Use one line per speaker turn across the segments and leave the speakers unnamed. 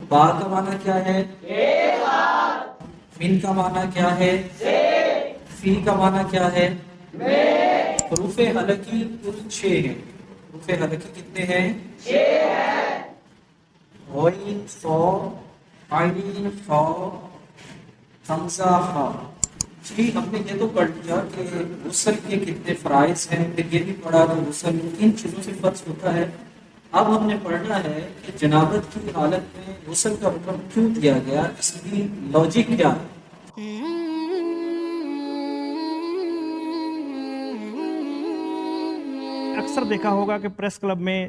با کا معنی کیا ہے؟ من کا معنی کیا ہے؟ فی کا معنی کیا ہے؟ حروف حلقی کل 6 ہیں. حروف حلقی کتنے ہیں؟ 6 ہیں. غین صا عین فا حمزہ ہا. جی ہم نے یہ تو پڑھ لیا کہ غسل کے کتنے فرائض ہیں، پھر یہ بھی پڑھا کہ غسل کن چیزوں سے فرض ہوتا ہے. اب ہم نے پڑھنا ہے کہ جنابت کی حالت میں غسل کا حکم کیوں دیا گیا، اس کی لاجک کیا ہے.
اکثر دیکھا ہوگا کہ پریس کلب میں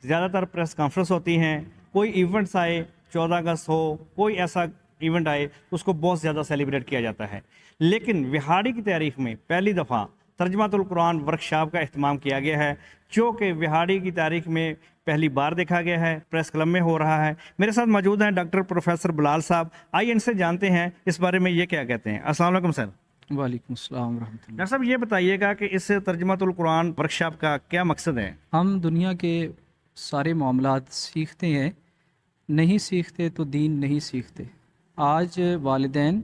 زیادہ تر پریس کانفرنس ہوتی ہیں، کوئی ایونٹس آئے 14 اگست ہو، کوئی ایسا ایونٹ آئے تو اس کو بہت زیادہ سیلیبریٹ کیا جاتا ہے. لیکن وہاڑی کی تاریخ میں پہلی دفعہ ترجمۃ القرآن ورکشاپ کا اہتمام کیا گیا ہے، جو کہ وہاڑی کی تاریخ میں پہلی بار دیکھا گیا ہے، پریس کلب میں ہو رہا ہے. میرے ساتھ موجود ہیں ڈاکٹر پروفیسر بلال صاحب. آئیے ان سے جانتے ہیں اس بارے میں یہ کیا کہتے ہیں. السلام علیکم سر.
وعلیکم السلام ورحمۃ اللہ.
ڈاکٹر صاحب یہ بتائیے گا کہ اس ترجمۃ القرآن ورکشاپ کا کیا مقصد ہے؟
ہم دنیا کے سارے معاملات سیکھتے ہیں، نہیں سیکھتے تو دین نہیں سیکھتے. آج والدین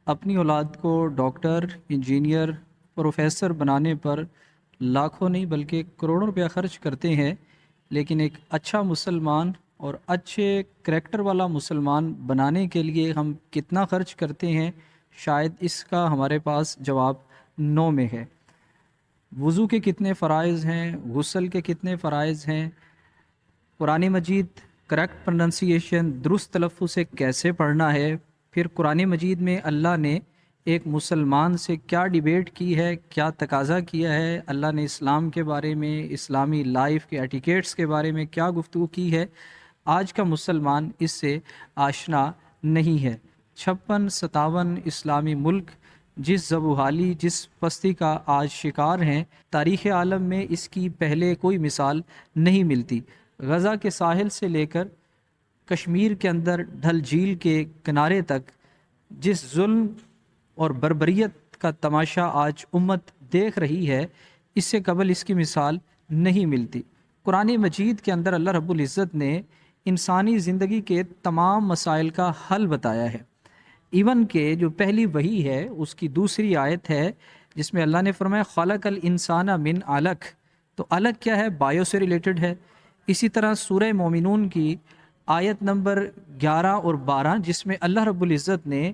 اپنی اولاد کو ڈاکٹر، انجینئر، پروفیسر بنانے پر لاکھوں نہیں بلکہ کروڑوں روپیہ خرچ کرتے ہیں، لیکن ایک اچھا مسلمان اور اچھے کریکٹر والا مسلمان بنانے کے لیے ہم کتنا خرچ کرتے ہیں، شاید اس کا ہمارے پاس جواب نو میں ہے. وضو کے کتنے فرائض ہیں، غسل کے کتنے فرائض ہیں، قرآن مجید کریکٹ پروننسیشن درست تلفظ سے کیسے پڑھنا ہے، پھر قرآن مجید میں اللہ نے ایک مسلمان سے کیا ڈیبیٹ کی ہے، کیا تقاضا کیا ہے، اللہ نے اسلام کے بارے میں، اسلامی لائف کے ایٹیکیٹس کے بارے میں کیا گفتگو کی ہے. آج کا مسلمان اس سے آشنا نہیں ہے. 56-57 اسلامی ملک جس زبوحالی، جس پستی کا آج شکار ہیں، تاریخ عالم میں اس کی پہلے کوئی مثال نہیں ملتی. غزہ کے ساحل سے لے کر کشمیر کے اندر ڈھل جھیل کے کنارے تک جس ظلم اور بربریت کا تماشا آج امت دیکھ رہی ہے، اس سے قبل اس کی مثال نہیں ملتی. قرآن مجید کے اندر اللہ رب العزت نے انسانی زندگی کے تمام مسائل کا حل بتایا ہے. ایون کہ جو پہلی وحی ہے اس کی دوسری آیت ہے جس میں اللہ نے فرمایا خلق الانسان من علق. تو علق کیا ہے؟ بایو سے ریلیٹڈ ہے. اسی طرح سورہ مومنون کی آیت نمبر 11 اور 12 جس میں اللہ رب العزت نے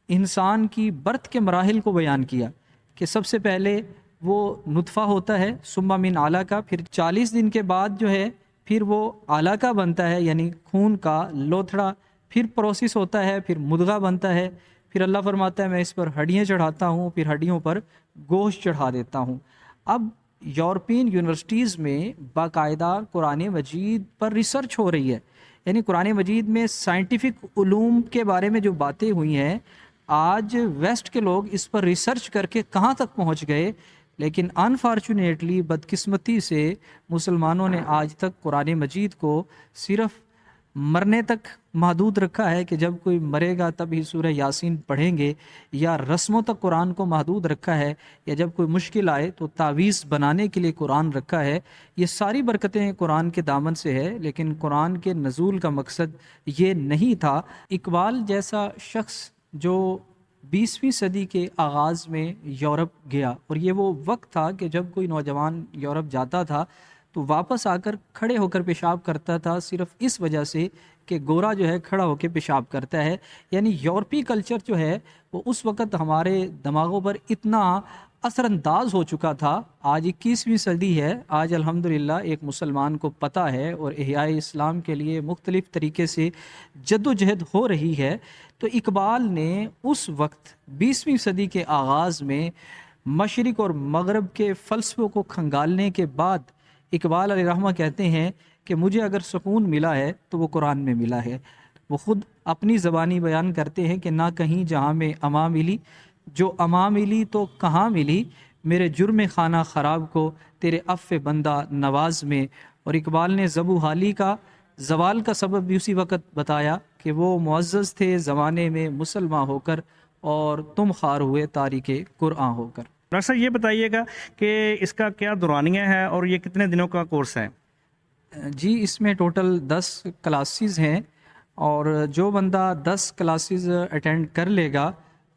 انسان کی برت کے مراحل کو بیان کیا کہ سب سے پہلے وہ نطفہ ہوتا ہے، ثم من علقہ، پھر 40 دن کے بعد جو ہے پھر وہ علقہ بنتا ہے یعنی خون کا لوتھڑا، پھر پروسیس ہوتا ہے، پھر مدغہ بنتا ہے، پھر اللہ فرماتا ہے میں اس پر ہڈیاں چڑھاتا ہوں، پھر ہڈیوں پر گوشت چڑھا دیتا ہوں. اب یورپین یونیورسٹیز میں باقاعدہ قرآن مجید پر ریسرچ ہو رہی ہے، یعنی قرآن مجید میں سائنٹیفک علوم کے بارے میں جو باتیں ہوئی ہیں آج ویسٹ کے لوگ اس پر ریسرچ کر کے کہاں تک پہنچ گئے. لیکن انفارچونیٹلی بدقسمتی سے مسلمانوں نے آج تک قرآن مجید کو صرف مرنے تک محدود رکھا ہے کہ جب کوئی مرے گا تب ہی سورہ یاسین پڑھیں گے، یا رسموں تک قرآن کو محدود رکھا ہے، یا جب کوئی مشکل آئے تو تعویذ بنانے کے لیے قرآن رکھا ہے. یہ ساری برکتیں قرآن کے دامن سے ہے، لیکن قرآن کے نزول کا مقصد یہ نہیں تھا. اقبال جیسا شخص جو 20ویں صدی کے آغاز میں یورپ گیا، اور یہ وہ وقت تھا کہ جب کوئی نوجوان یورپ جاتا تھا تو واپس آ کر کھڑے ہو کر پیشاب کرتا تھا، صرف اس وجہ سے کہ گورا جو ہے کھڑا ہو کے پیشاب کرتا ہے. یعنی یورپی کلچر جو ہے وہ اس وقت ہمارے دماغوں پر اتنا اثر انداز ہو چکا تھا. آج 21ویں صدی ہے، آج الحمدللہ ایک مسلمان کو پتہ ہے اور احیاء اسلام کے لیے مختلف طریقے سے جد و جہد ہو رہی ہے. تو اقبال نے اس وقت 20ویں صدی کے آغاز میں مشرق اور مغرب کے فلسفوں کو کھنگالنے کے بعد اقبال علیہ رحمہ کہتے ہیں کہ مجھے اگر سکون ملا ہے تو وہ قرآن میں ملا ہے. وہ خود اپنی زبانی بیان کرتے ہیں کہ نہ کہیں جہاں میں اما ملی، جو اما ملی تو کہاں ملی، میرے جرم خانہ خراب کو تیرے عفو بندہ نواز میں. اور اقبال نے ذبو حالی کا زوال کا سبب بھی اسی وقت بتایا کہ وہ معزز تھے زمانے میں مسلمان ہو کر، اور تم خوار ہوئے تاریک قرآن ہو کر.
ڈاکٹر صاحب یہ بتائیے گا کہ اس کا کیا دورانیہ ہے اور یہ کتنے دنوں کا کورس ہے؟
جی اس میں ٹوٹل 10 کلاسز ہیں. اور جو بندہ 10 کلاسز اٹینڈ کر لے گا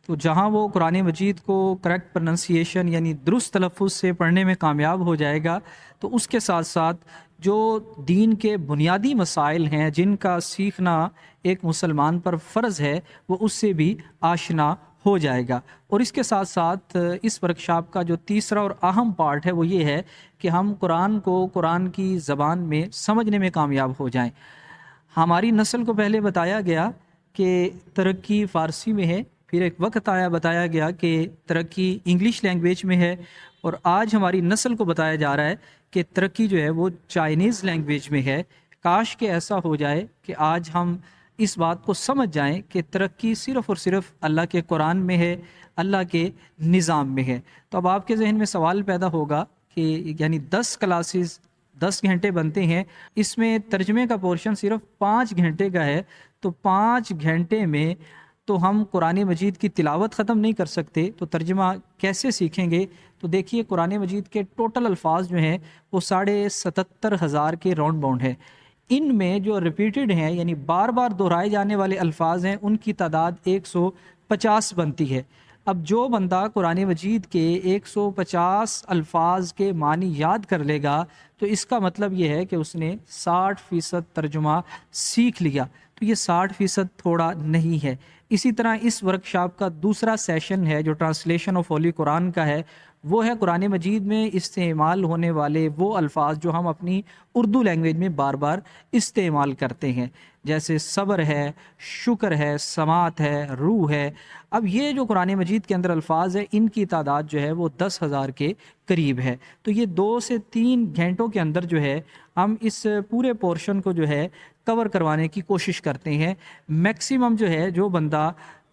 تو جہاں وہ قرآن مجید کو کریکٹ پرننسیشن یعنی درست تلفظ سے پڑھنے میں کامیاب ہو جائے گا، تو اس کے ساتھ ساتھ جو دین کے بنیادی مسائل ہیں جن کا سیکھنا ایک مسلمان پر فرض ہے، وہ اس سے بھی آشنا ہو جائے گا۔ اور اس کے ساتھ ساتھ اس ورکشاپ کا جو تیسرا اور اہم پارٹ ہے وہ یہ ہے کہ ہم قرآن کو قرآن کی زبان میں سمجھنے میں کامیاب ہو جائیں۔ ہماری نسل کو پہلے بتایا گیا کہ ترقی فارسی میں ہے، پھر ایک وقت آیا بتایا گیا کہ ترقی انگلش لینگویج میں ہے، اور آج ہماری نسل کو بتایا جا رہا ہے کہ ترقی جو ہے وہ چائنیز لینگویج میں ہے۔ کاش کہ ایسا ہو جائے کہ آج ہم اس بات کو سمجھ جائیں کہ ترقی صرف اور صرف اللہ کے قرآن میں ہے، اللہ کے نظام میں ہے۔ تو اب آپ کے ذہن میں سوال پیدا ہوگا کہ یعنی 10 کلاسز 10 گھنٹے بنتے ہیں، اس میں ترجمے کا پورشن صرف 5 گھنٹے کا ہے، تو 5 گھنٹے میں تو ہم قرآن مجید کی تلاوت ختم نہیں کر سکتے، تو ترجمہ کیسے سیکھیں گے؟ تو دیکھیے قرآن مجید کے ٹوٹل الفاظ جو ہیں وہ 77,500 کے راؤنڈ باؤنڈ ہے۔ ان میں جو ریپیٹڈ ہیں یعنی بار بار دہرائے جانے والے الفاظ ہیں، ان کی تعداد 150 بنتی ہے۔ اب جو بندہ قرآن مجید کے 150 الفاظ کے معنی یاد کر لے گا تو اس کا مطلب یہ ہے کہ اس نے 60% ترجمہ سیکھ لیا۔ تو یہ 60% تھوڑا نہیں ہے۔ اسی طرح اس ورکشاپ کا دوسرا سیشن ہے جو ٹرانسلیشن آف ہولی قرآن کا ہے، وہ ہے قرآن مجید میں استعمال ہونے والے وہ الفاظ جو ہم اپنی اردو لینگویج میں بار بار استعمال کرتے ہیں، جیسے صبر ہے، شکر ہے، سماعت ہے، روح ہے۔ اب یہ جو قرآن مجید کے اندر الفاظ ہے، ان کی تعداد جو ہے وہ 10,000 کے قریب ہے۔ تو یہ 2 سے 3 گھنٹوں کے اندر جو ہے ہم اس پورے پورشن کو جو ہے کور کروانے کی کوشش کرتے ہیں۔ میکسیمم جو ہے جو بندہ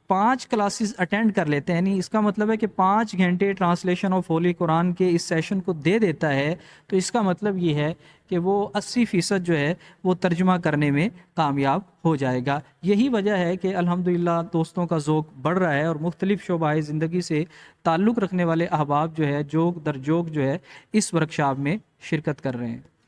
5 کلاسز اٹینڈ کر لیتے ہیں، یعنی اس کا مطلب ہے کہ 5 گھنٹے ٹرانسلیشن آف ہولی قرآن کے اس سیشن کو دے دیتا ہے، تو اس کا مطلب یہ ہے کہ وہ 80% جو ہے وہ ترجمہ کرنے میں کامیاب ہو جائے گا۔ یہی وجہ ہے کہ الحمدللہ دوستوں کا ذوق بڑھ رہا ہے اور مختلف شعبہ زندگی سے تعلق رکھنے والے احباب جو ہے جوگ در جوگ جو ہے اس ورکشاپ میں شرکت کر رہے ہیں۔